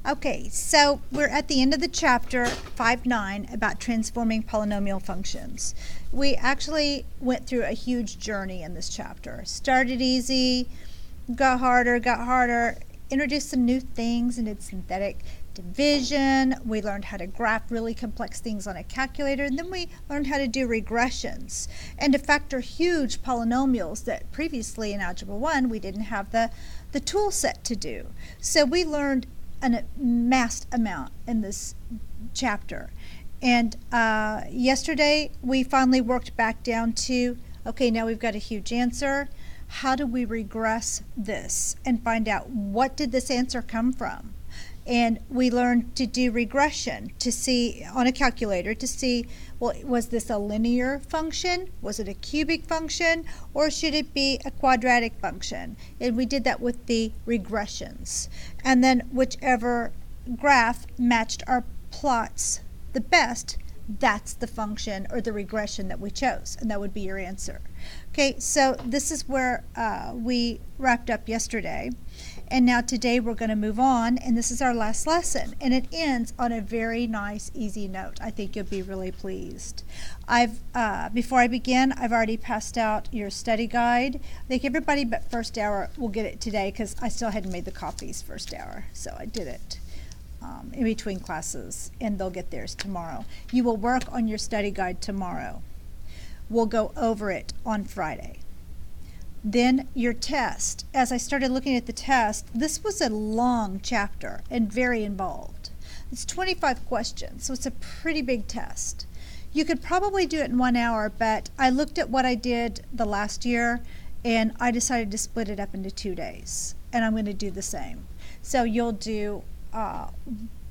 Okay, so we're at the end of the chapter 5.9 about transforming polynomial functions. We actually went through a huge journey in this chapter. Started easy, got harder, introduced some new things and did synthetic division. We learned how to graph really complex things on a calculator, and then we learned how to do regressions and to factor huge polynomials that previously in Algebra 1 we didn't have the tool set to do. So we learned a massed amount in this chapter. And yesterday we finally worked back down to, okay, now we've got a huge answer. How do we regress this and find out what did this answer come from? And we learned to do regression to see on a calculator to see, well, was this a linear function? Was it a cubic function? Or should it be a quadratic function? And we did that with the regressions. And then whichever graph matched our plots the best, that's the function or the regression that we chose, and that would be your answer. Okay, so this is where we wrapped up yesterday, and now today we're going to move on, and this is our last lesson, and it ends on a very nice, easy note. I think you'll be really pleased. Before I begin, I've already passed out your study guide. I think everybody but first hour will get it today because I still hadn't made the copies first hour, so I did it in between classes, and they'll get theirs tomorrow. You will work on your study guide tomorrow. We'll go over it on Friday. Then your test. As I started looking at the test, this was a long chapter and very involved. It's 25 questions, so it's a pretty big test. You could probably do it in 1 hour, but I looked at what I did the last year, and I decided to split it up into 2 days, and I'm going to do the same. So you'll do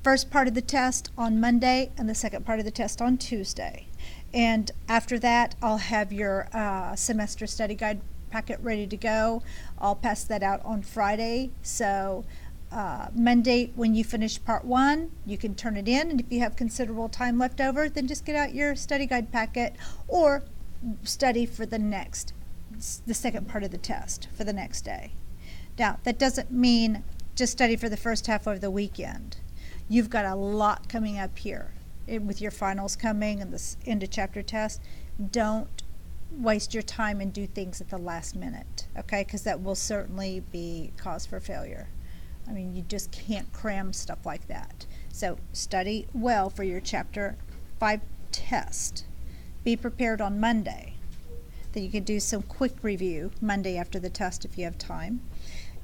first part of the test on Monday and the second part of the test on Tuesday. And after that, I'll have your semester study guide packet ready to go. I'll pass that out on Friday. So Monday, when you finish part 1, you can turn it in. And if you have considerable time left over, then just get out your study guide packet or study for the second part of the test for the next day. Now, that doesn't mean just study for the first half of the weekend. You've got a lot coming up here with your finals coming and this end of chapter test. Don't waste your time and do things at the last minute, okay? Because that will certainly be cause for failure. I mean, you just can't cram stuff like that. So study well for your chapter 5 test. Be prepared on Monday. Then you can do some quick review Monday after the test if you have time.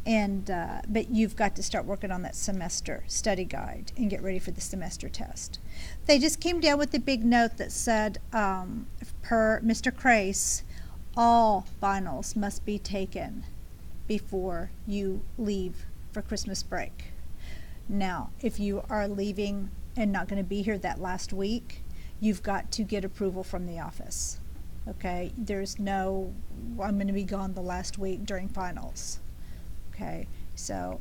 And but you've got to start working on that semester study guide and get ready for the semester test. They just came down with a big note that said, per Mr. Crace, all finals must be taken before you leave for Christmas break. Now, if you are leaving and not going to be here that last week, you've got to get approval from the office. Okay? There's no, I'm going to be gone the last week during finals. Okay, so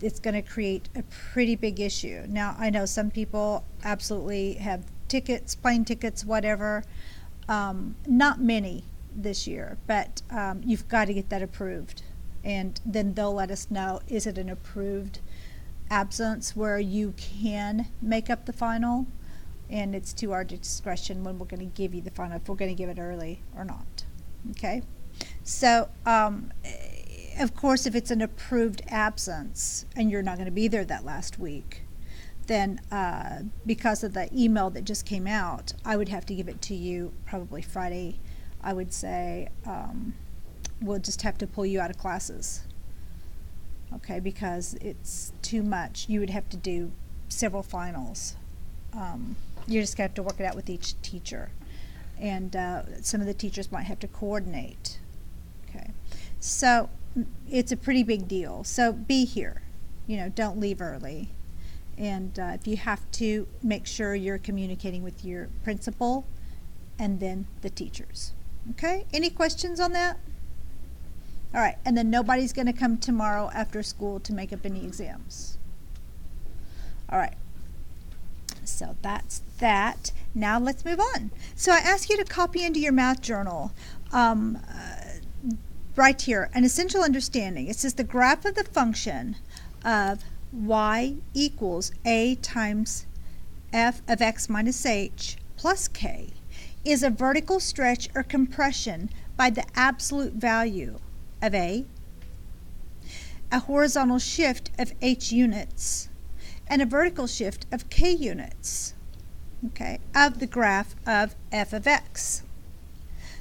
it's going to create a pretty big issue. Now, I know some people absolutely have tickets, plane tickets, whatever. Not many this year, but you've got to get that approved. And then they'll let us know, is it an approved absence where you can make up the final? And it's to our discretion when we're going to give you the final, if we're going to give it early or not. Okay, so of course, if it's an approved absence and you're not going to be there that last week, then because of the email that just came out, I would have to give it to you probably Friday. I would say we'll just have to pull you out of classes. Okay, because it's too much. You would have to do several finals. You're just going to have to work it out with each teacher. And some of the teachers might have to coordinate. Okay, so it's a pretty big deal. So be here. Don't leave early. And if you have to, make sure you're communicating with your principal and then the teachers. Okay? Any questions on that? All right. And then nobody's going to come tomorrow after school to make up any exams. All right. So that's that. Now let's move on. So I ask you to copy into your math journal right here, an essential understanding. It says the graph of the function of y equals a times f of x minus h plus k is a vertical stretch or compression by the absolute value of a horizontal shift of h units, and a vertical shift of k units, okay, of the graph of f of x.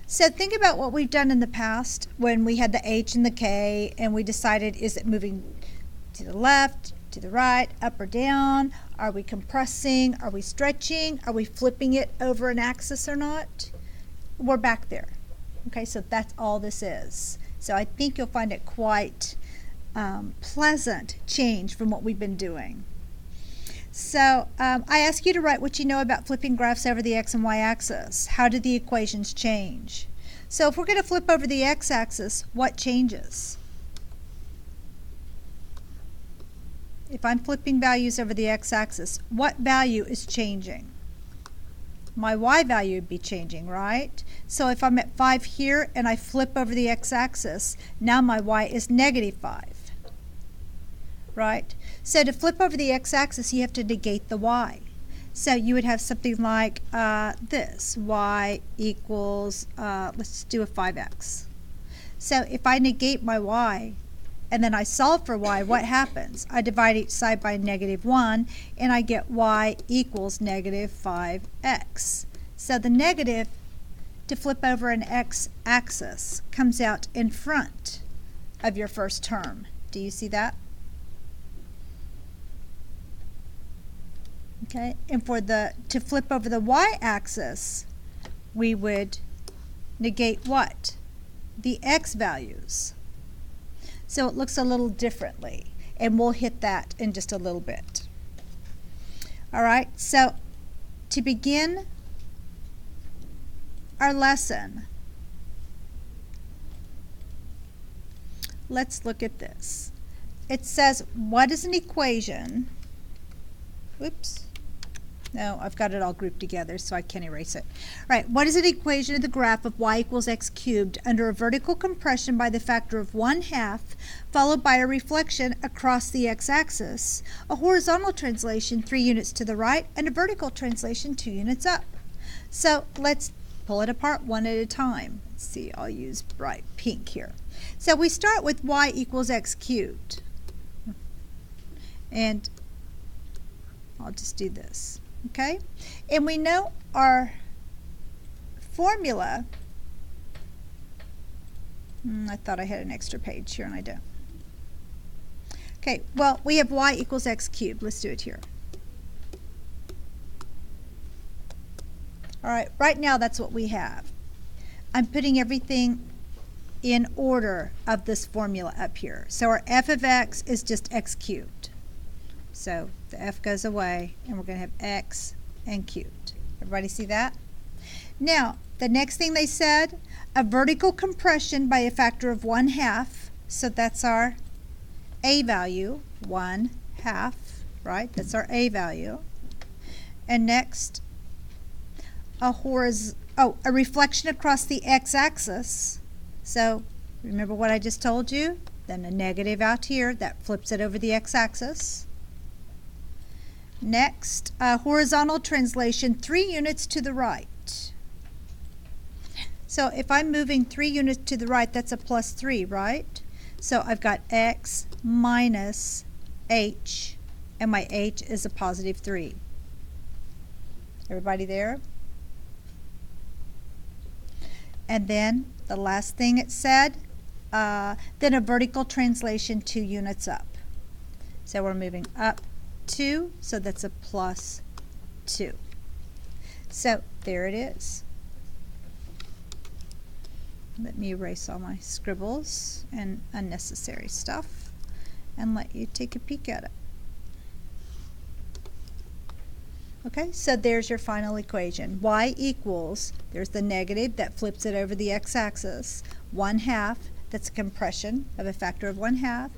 So think about what we've done in the past when we had the h and the k and we decided, is it moving to the left, to the right, up or down? Are we compressing? Are we stretching? Are we flipping it over an axis or not? We're back there. Okay, so that's all this is. So I think you'll find it quite pleasant change from what we've been doing. So I ask you to write what you know about flipping graphs over the x and y axis. How do the equations change? So if we're going to flip over the x-axis, what changes? If I'm flipping values over the x-axis, what value is changing? My y value would be changing, right? So if I'm at 5 here and I flip over the x-axis, now my y is negative 5. Right? So to flip over the x-axis, you have to negate the y. So you would have something like this. Y equals, let's do a 5x. So if I negate my y and then I solve for y, what happens? I divide each side by -1 and I get y equals negative 5x. So the negative to flip over an x-axis comes out in front of your first term. Do you see that? Okay, and for to flip over the y-axis, we would negate what? The x values. So it looks a little differently, and we'll hit that in just a little bit. All right, so to begin our lesson, let's look at this. It says, what is an equation? Oops. No, I've got it all grouped together, so I can't erase it. All right, what is an equation of the graph of y equals x cubed under a vertical compression by the factor of 1/2, followed by a reflection across the x-axis, a horizontal translation 3 units to the right, and a vertical translation 2 units up? So let's pull it apart one at a time. Let's see, I'll use bright pink here. So we start with y equals x cubed. And I'll just do this. Okay, and we know our formula. I thought I had an extra page here and I don't. Okay, well, we have y equals x cubed. Let's do it here. All right, right now that's what we have. I'm putting everything in order of this formula up here. So our f of x is just x cubed. So the f goes away, and we're going to have x and cubed. Everybody see that? Now, the next thing they said, a vertical compression by a factor of 1/2. So that's our a value, 1/2, right? That's our a value. And next, a reflection across the x-axis. So remember what I just told you? Then a negative out here, that flips it over the x-axis. Next, horizontal translation 3 units to the right. So if I'm moving 3 units to the right, that's a +3, right? So I've got x minus h, and my h is a +3. Everybody there? And then the last thing it said, then a vertical translation 2 units up. So we're moving up 2, so that's a +2. So there it is. Let me erase all my scribbles and unnecessary stuff and let you take a peek at it. Okay, so there's your final equation. Y equals, there's the negative that flips it over the x-axis, 1/2, that's a compression of a factor of 1/2,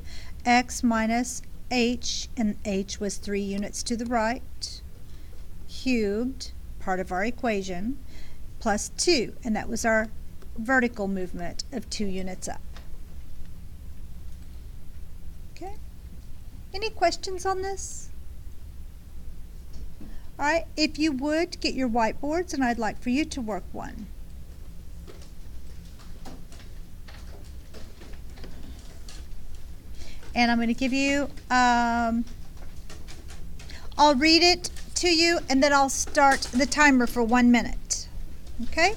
x minus h, and h was 3 units to the right, cubed, part of our equation, plus 2, and that was our vertical movement of 2 units up. Okay, Any questions on this? All right, if you would, get your whiteboards, and I'd like for you to work one. And I'm going to give you, I'll read it to you, and then I'll start the timer for 1 minute. Okay?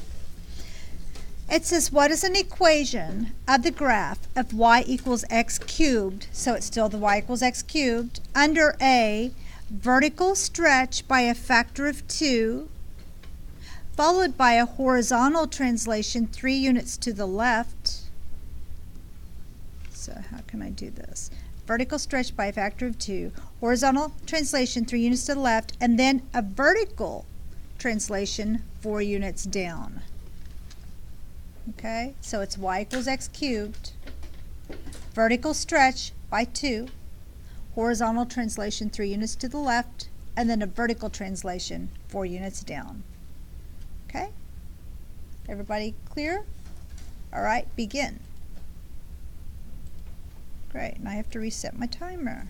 It says, what is an equation of the graph of y equals x cubed, so it's still the y equals x cubed, under a vertical stretch by a factor of 2, followed by a horizontal translation 3 units to the left. So how can I do this? Vertical stretch by a factor of 2, horizontal translation 3 units to the left, and then a vertical translation 4 units down. Okay, so it's y equals x cubed, vertical stretch by 2, horizontal translation 3 units to the left, and then a vertical translation 4 units down. Okay, everybody clear? All right, begin. Great, and I have to reset my timer.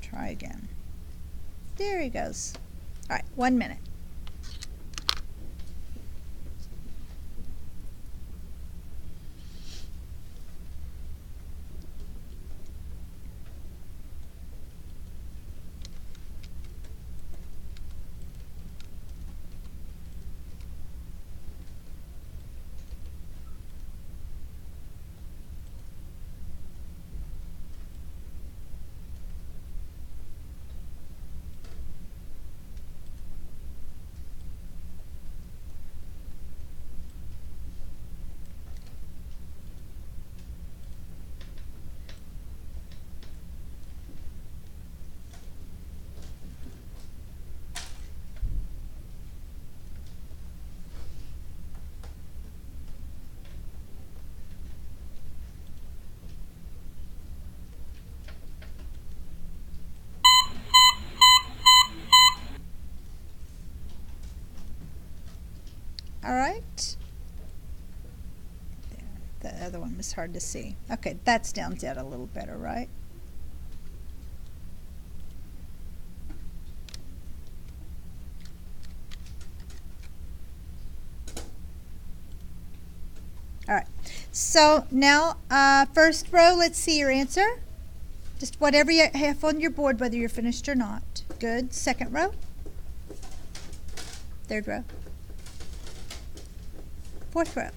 Try again. There he goes. All right, 1 minute. All right. There, the other one was hard to see. Okay, that stands out a little better, right? All right. So now, first row, let's see your answer. Just whatever you have on your board, whether you're finished or not. Good. Second row. Third row. Fourth row.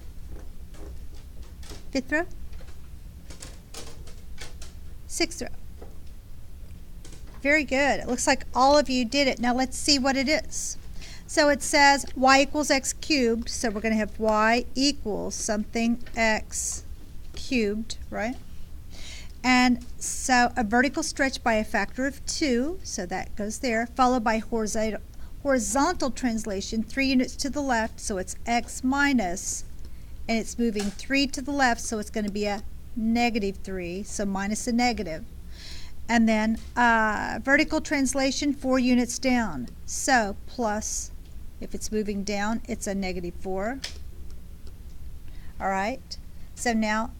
Fifth row. Sixth row. Very good. It looks like all of you did it. Now let's see what it is. So it says y equals x cubed. So we're going to have y equals something x cubed, right? And so a vertical stretch by a factor of 2. So that goes there. Followed by horizontal translation 3 units to the left, so it's x minus, and it's moving 3 to the left, so it's going to be a -3, so minus a negative. And then vertical translation 4 units down, so plus, if it's moving down, it's a -4. All right, so now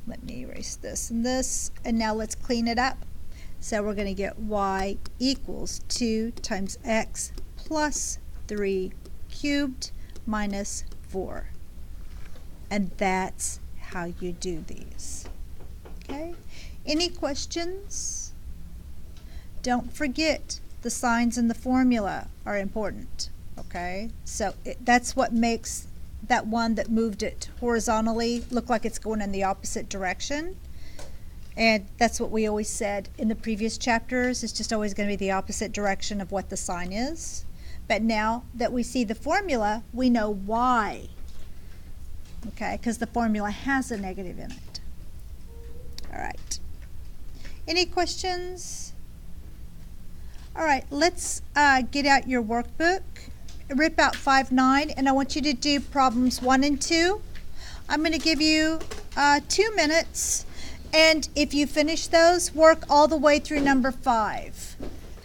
let me erase this, and now let's clean it up. So we're going to get y equals 2 times x plus 3 cubed minus 4. And that's how you do these. Okay? Any questions? Don't forget the signs in the formula are important. Okay? So that's what makes that one that moved it horizontally look like it's going in the opposite direction. And that's what we always said in the previous chapters. It's just always going to be the opposite direction of what the sign is. But now that we see the formula, we know why. Okay, because the formula has a negative in it. All right. Any questions? All right, let's get out your workbook. Rip out 5-9, and I want you to do problems 1 and 2. I'm going to give you 2 minutes. And if you finish those, work all the way through number 5,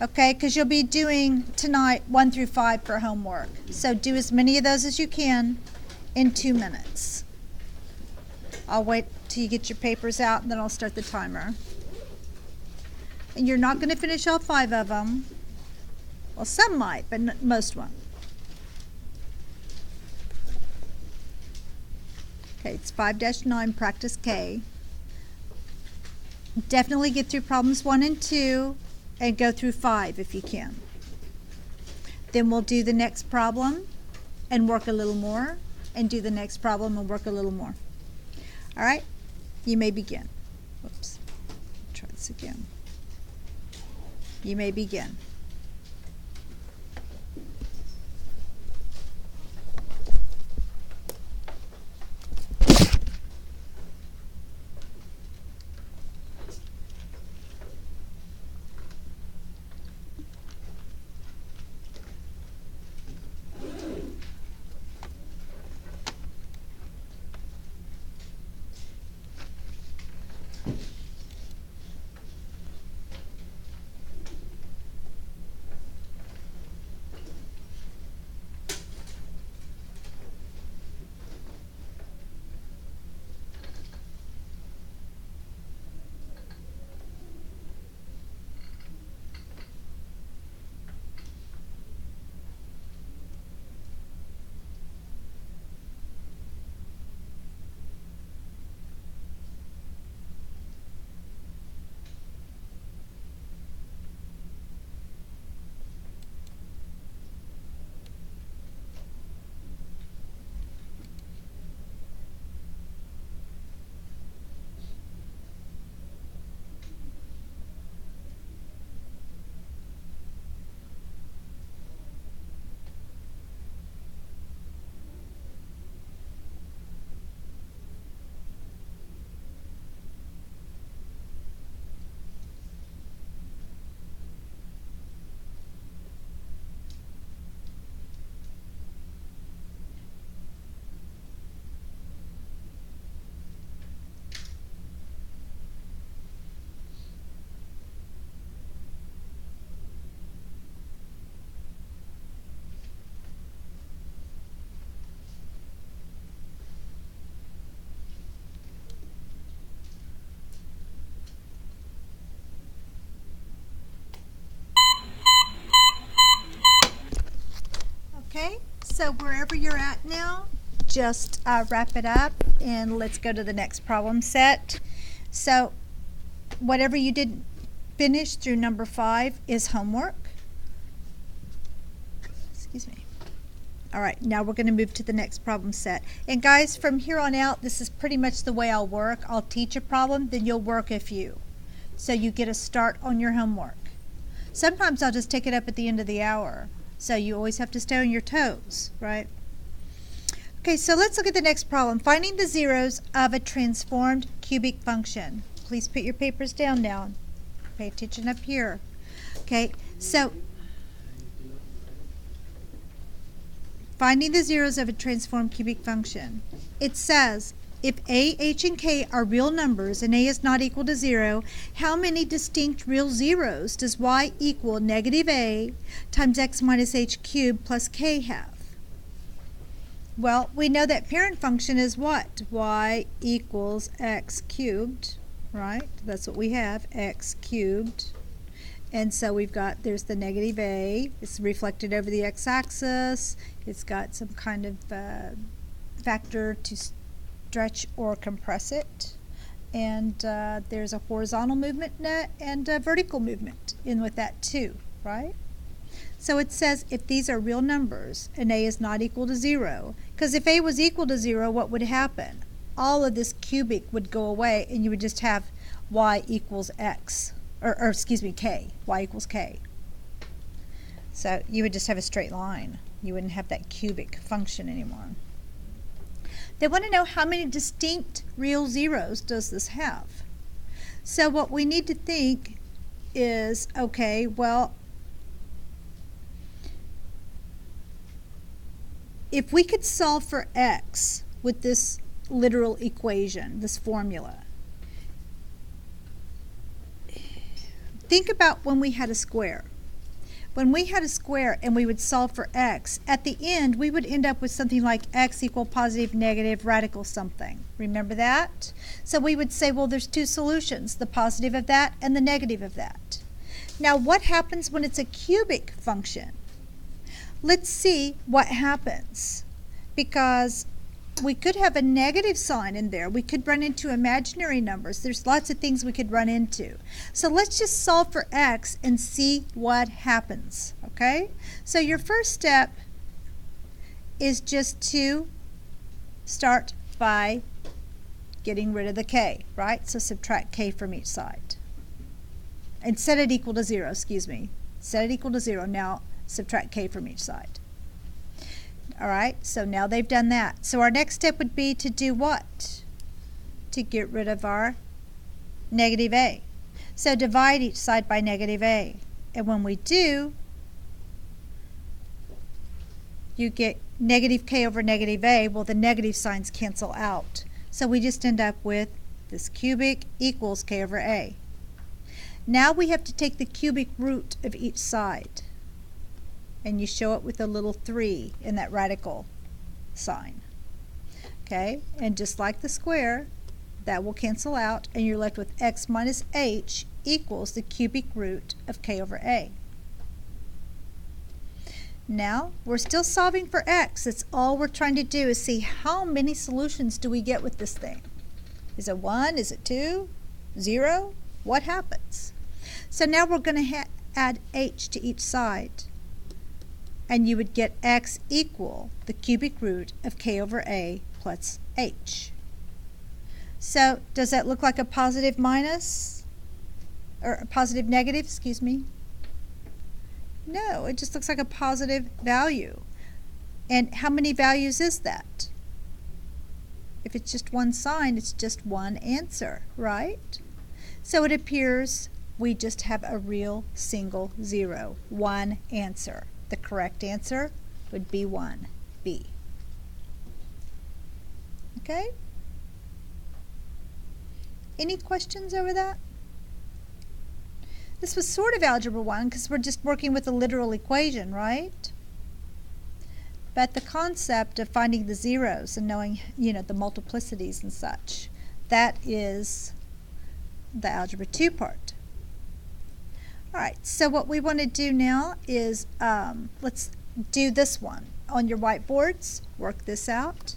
okay? Because you'll be doing tonight 1 through 5 for homework. So do as many of those as you can in 2 minutes. I'll wait till you get your papers out, and then I'll start the timer. And you're not going to finish all 5 of them. Well, some might, but most won't. Okay, it's 5-9, practice K. Definitely get through problems 1 and 2 and go through 5 if you can. Then we'll do the next problem and work a little more, and do the next problem and work a little more. All right, you may begin. Whoops, try this again. You may begin. Okay, so wherever you're at now, just wrap it up and let's go to the next problem set. So whatever you did finish through number 5 is homework. Excuse me. All right, now we're going to move to the next problem set. And guys, from here on out, this is pretty much the way I'll work. I'll teach a problem, then you'll work a few. So you get a start on your homework. Sometimes I'll just take it up at the end of the hour. So you always have to stay on your toes, right? Okay, so let's look at the next problem. Finding the zeros of a transformed cubic function. Please put your papers down now. Pay attention up here. Okay, so finding the zeros of a transformed cubic function. It says, if a, h, and k are real numbers and a is not equal to 0, how many distinct real zeros does y equal negative a times x minus h cubed plus k have? Well, we know that parent function is what? Y equals x cubed, right? That's what we have, x cubed. And so we've got, there's the negative a. It's reflected over the x-axis. It's got some kind of factor to stretch or compress it. And there's a horizontal movement and a vertical movement in with that too, right? So it says if these are real numbers and a is not equal to 0, because if a was equal to 0, what would happen? All of this cubic would go away and you would just have y equals x, or excuse me, k, y equals k. So you would just have a straight line. You wouldn't have that cubic function anymore. They want to know how many distinct real zeros does this have. So what we need to think is, okay, well, if we could solve for x with this literal equation, this formula, think about when we had a square. when we had a square and we would solve for x, at the end we would end up with something like x equal positive, negative, radical something. Remember that? So we would say, well, there's two solutions, the positive of that and the negative of that. Now what happens when it's a cubic function? Let's see what happens, because we could have a negative sign in there. We could run into imaginary numbers. There's lots of things we could run into. So let's just solve for x and see what happens, okay? So your first step is just to start by getting rid of the k, right? So subtract k from each side. And set it equal to 0, excuse me. Set it equal to 0. Now subtract k from each side. All right, so now they've done that. So our next step would be to do what? To get rid of our negative a. So divide each side by negative a. And when we do, you get negative k over negative a. Well, the negative signs cancel out. So we just end up with this cubic equals k over a. Now we have to take the cubic root of each side. And you show it with a little 3 in that radical sign. Okay, and just like the square, that will cancel out, and you're left with x minus h equals the cubic root of k over a. Now, we're still solving for x. That's all we're trying to do is see how many solutions do we get with this thing. Is it 1? Is it 2? 0? What happens? So now we're going to add h to each side. And you would get x equal the cubic root of k over a plus h. So does that look like a positive minus? Or a positive negative, excuse me? No, it just looks like a positive value. And how many values is that? If it's just one sign, it's just one answer, right? So it appears we just have a real single 0, one answer. The correct answer would be 1B. Okay? Any questions over that? This was sort of Algebra 1 because we're just working with a literal equation, right? But the concept of finding the zeros and knowing, the multiplicities and such, that is the Algebra 2 part. All right, so what we want to do now is let's do this one. On your whiteboards, work this out.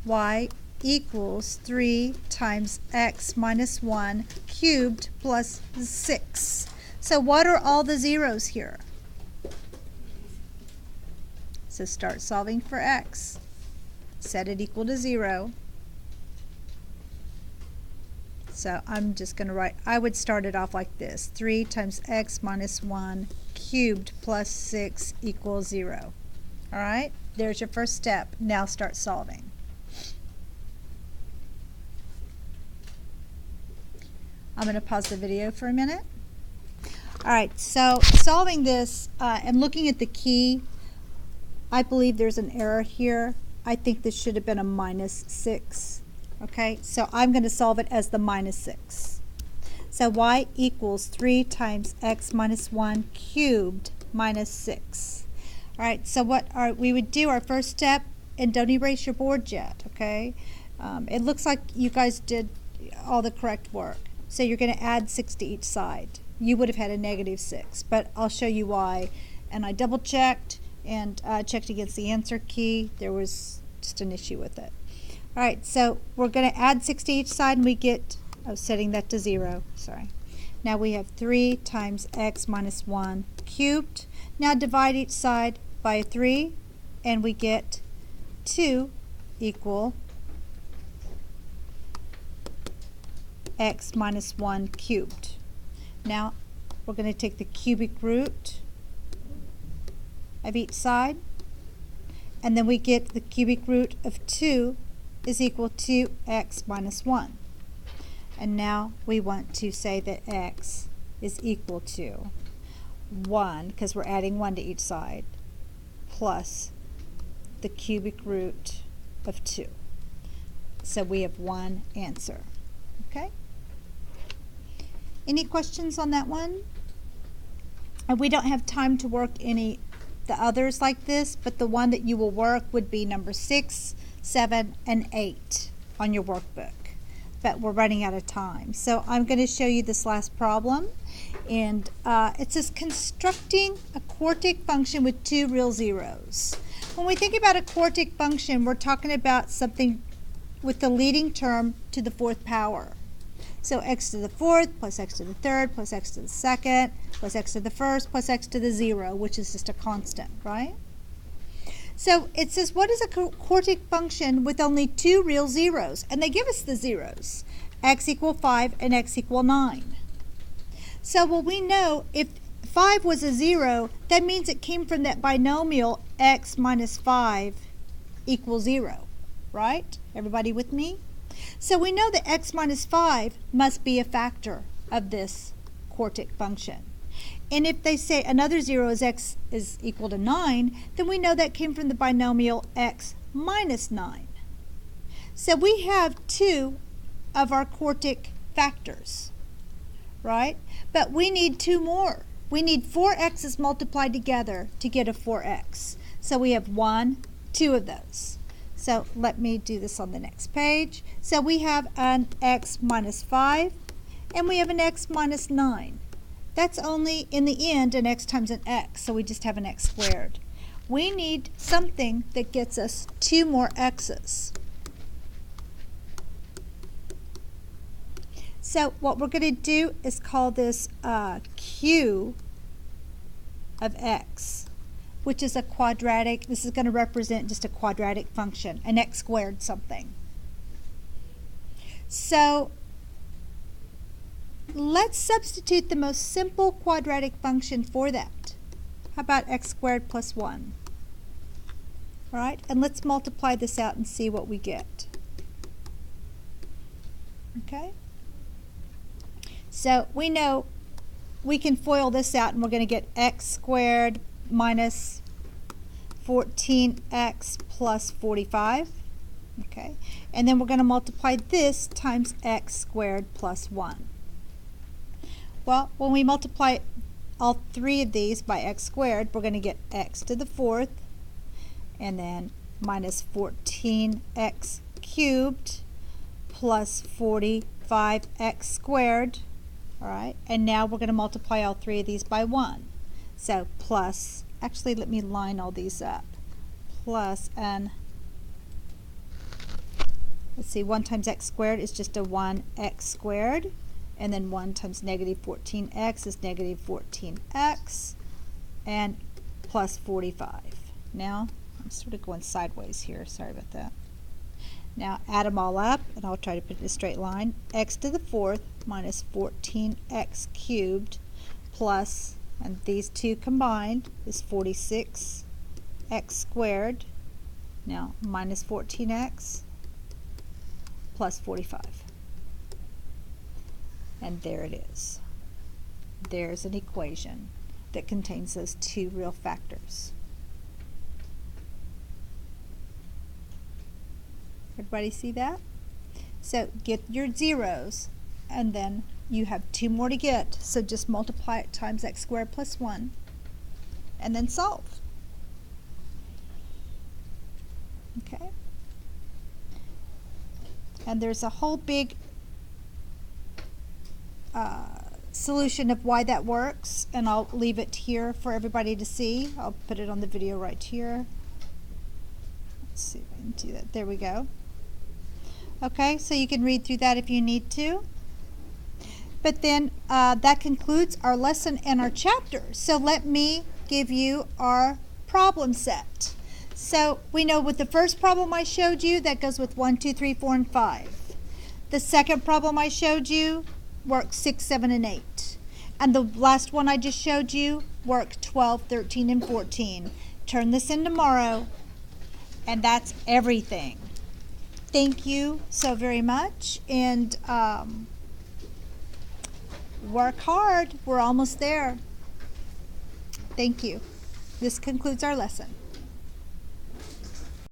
Y equals 3 times x minus 1 cubed plus 6. So what are all the zeros here? So start solving for x. Set it equal to 0. So I'm just going to write, I would start it off like this. 3 times x minus 1 cubed plus 6 equals 0. All right, there's your first step. Now start solving. I'm going to pause the video for a minute. All right, so solving this and looking at the key, I believe there's an error here. I think this should have been a minus 6. Okay, so I'm going to solve it as the minus 6. So y equals 3 times x minus 1 cubed minus 6. All right, so what we would do, our first step, and don't erase your board yet, okay? It looks like you guys did all the correct work. So you're going to add 6 to each side. You would have had a negative 6, but I'll show you why. And I double checked and checked against the answer key. There was just an issue with it. All right, so we're going to add 6 to each side, and we get, setting that to 0, sorry. Now we have 3 times x minus 1 cubed. Now divide each side by 3, and we get 2 equal x minus 1 cubed. Now we're going to take the cubic root of each side, and then we get the cubic root of 2 is equal to x minus 1. And now we want to say that x is equal to 1, because we're adding 1 to each side, plus the cubic root of 2. So we have one answer. Okay? Any questions on that one? And we don't have time to work the others like this, but the one that you will work would be number 6, 7, and 8 on your workbook. But we're running out of time. So I'm going to show you this last problem. And it says constructing a quartic function with 2 real zeros. When we think about a quartic function, we're talking about something with the leading term to the 4th power. So x to the 4th plus x to the 3rd plus x to the 2nd plus x to the 1st plus x to the 0, which is just a constant, right? So it says, what is a quartic function with only 2 real zeros? And they give us the zeros, x equal 5 and x equal 9. So, well, we know if 5 was a 0, that means it came from that binomial x minus 5 equals 0, right? Everybody with me? So we know that x minus 5 must be a factor of this quartic function. And if they say another 0 is x is equal to 9, then we know that came from the binomial x minus 9. So we have 2 of our quartic factors, right? But we need 2 more. We need 4 x's multiplied together to get a 4x. So we have 1, 2 of those. So let me do this on the next page. So we have an x minus 5, and we have an x minus 9. That's only, in the end, an x times an x, so we just have an x squared. We need something that gets us 2 more x's. So what we're going to do is call this q of x, which is a quadratic. This is going to represent just a quadratic function, an x squared something. So let's substitute the most simple quadratic function for that. How about x squared plus 1? All right, and let's multiply this out and see what we get. Okay? So we know we can FOIL this out, and we're going to get x squared minus 14x plus 45. Okay, and then we're going to multiply this times x squared plus 1. Well, when we multiply all 3 of these by x squared, we're going to get x to the 4th, and then minus 14x cubed plus 45x squared. All right, and now we're going to multiply all 3 of these by 1. So plus, actually let me line all these up. Plus, and let's see, 1 times x squared is just a 1x squared. And then 1 times negative 14x is negative 14x. And plus 45. Now, I'm sort of going sideways here. Sorry about that. Now add them all up, and I'll try to put it in a straight line. X to the 4th minus 14x cubed plus, and these two combined is 46x squared. Now minus 14x plus 45. And there it is. There's an equation that contains those 2 real factors. Everybody see that? So get your zeros, and then you have 2 more to get. So just multiply it times x squared plus 1, and then solve. Okay? And there's a whole big solution of why that works, and I'll leave it here for everybody to see. I'll put it on the video right here. Let's see if I can do that. There we go. Okay, so you can read through that if you need to. But then that concludes our lesson and our chapter. So let me give you our problem set. So we know with the first problem I showed you, that goes with 1, 2, 3, 4, and 5. The second problem I showed you worked 6, 7, and 8. And the last one I just showed you worked 12, 13, and 14. Turn this in tomorrow, and that's everything. Thank you so very much, and work hard. We're almost there. Thank you. This concludes our lesson.